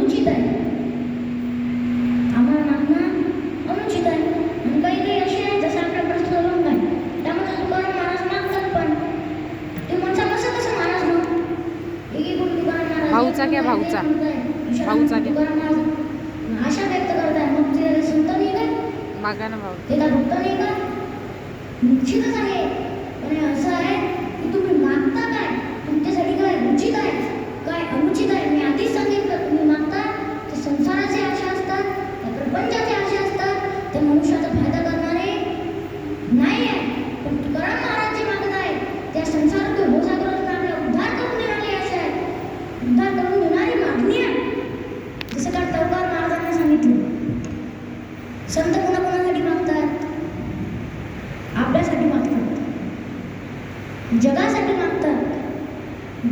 अनुचित आहे, आम्हाला मागणं अनुचित आहे. आणि काही काही असे आहेत जसं आपल्या प्रश्न आहे त्यामध्ये तुकाराम महाराज मागतात, पण ते म्हणता कसं महाराज मग एकीकडून तुकाराम महाराज भाऊचा घ्या, भाऊचा घ्या. तुकाराम महाराज आशा व्यक्त करताय, मग ते संत नाही काय, मागा ना भाऊ. ते का भक्त नाही का? निश्चितच आहे. पण असं आहे की तुम्ही मागता काय, तुमच्यासाठी काय उचित आहे काय अनुचित आहे. मी आधीच सांगितलं, तुम्ही मागता ते संसाराचे आशा असतात, त्या प्रपंचाचे आशा असतात, ते मनुष्याचा फायदा करणारे नाही आहे. पण तुकाराम महाराज जे मागत आहे त्या संसारातून बोजा करून आपला उद्धार करून देणारी आशा आहे, उद्धार करून देणारी मागणी आहे. जसं का तुकाराम महाराजांनी सांगितलं, संत कोणाकोणासाठी मागतात? आपल्यासाठी मागतात, जगासाठी मागतात,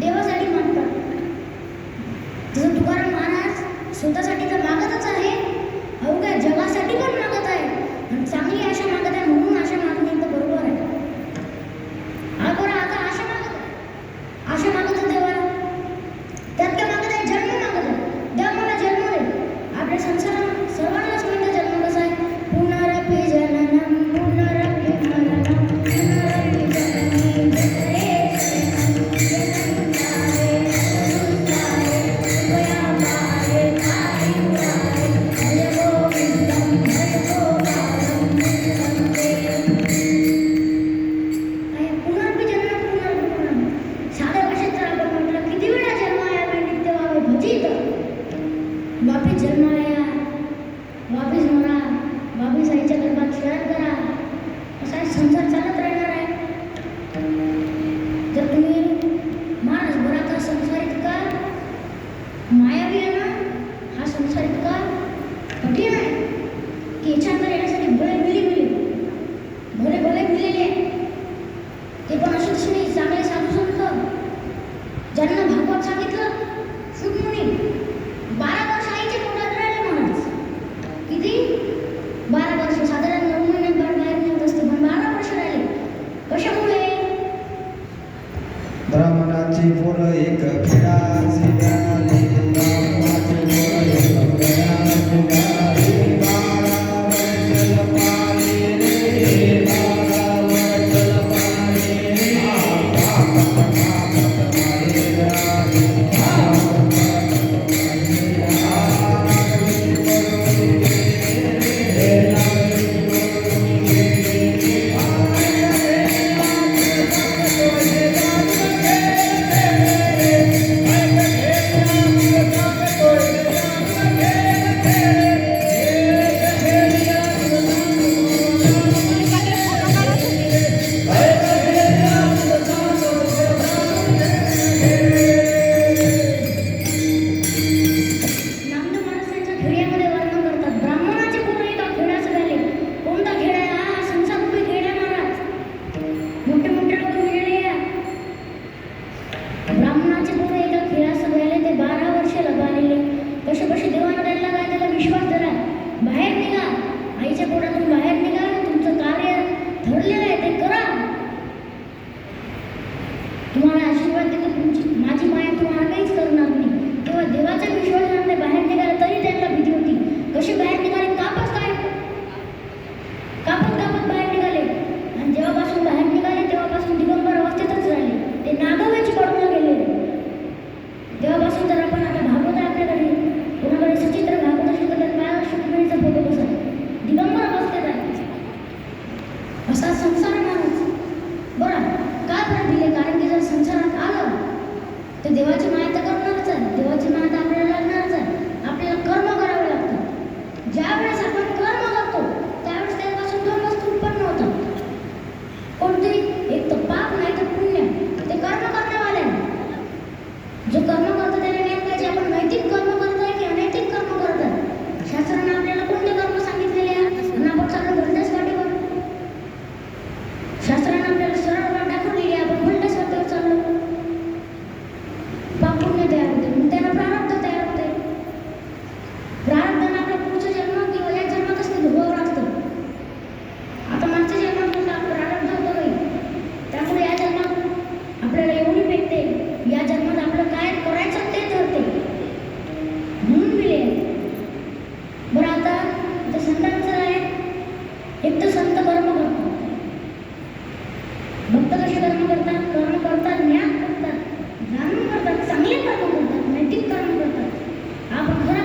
देवासाठी मागतात. जसं तुकाराम महाराज स्वतःसाठी तर मागतच आहे, अवघ्या जगासाठी पण मागत आहे आणि चांगली आशा मागत आहे, म्हणून आशा मागणे तर बरोबर आहे. आता आशा मागत आहे, आशा मागत आहे देवाला, त्यात काय मागत आहे? जन्म मागत आहे. देव मला जन्म दे. आपल्या संसारात सर्वांनाच माहिती जन्म कसा आहे. पुनरपि जननम पुनरपि मरणम पुनरपि जननी जठरे शयनम जन्मदारे उपयामारे कायुरारे भज गोविंदम भज गोपालम वन्दे. पुनरपि जननम पुनरपि मरणम. साध्या भाषेत जर आपण म्हटलं किती वेळा जन्माया नित्य व्हावे भजित, वापिस जन्माला या, वापिस मरा, वापिस आईच्या गर्भात खेळत करा, असा संसार चालत राहणार आहे. जर तुम्ही माणूस बराचा संसार इतका मायावी आहे ना, हा संसार इतका कठीण आहे की याच्यानंतर येण्यासाठी भले मिळलेले आहे. ते पण असे तसे नाही, चांगले साधू संत ज्यांना भागवत सांगितलं, सुटमुनी 12 वर्ष आईच्या पोटात राहिले महाराज. किती भक्त कसे कर्म करतात ज्ञान करतात जाणून करतात चांगले कर्म करतात नैतिक कर्म करतात हा खरा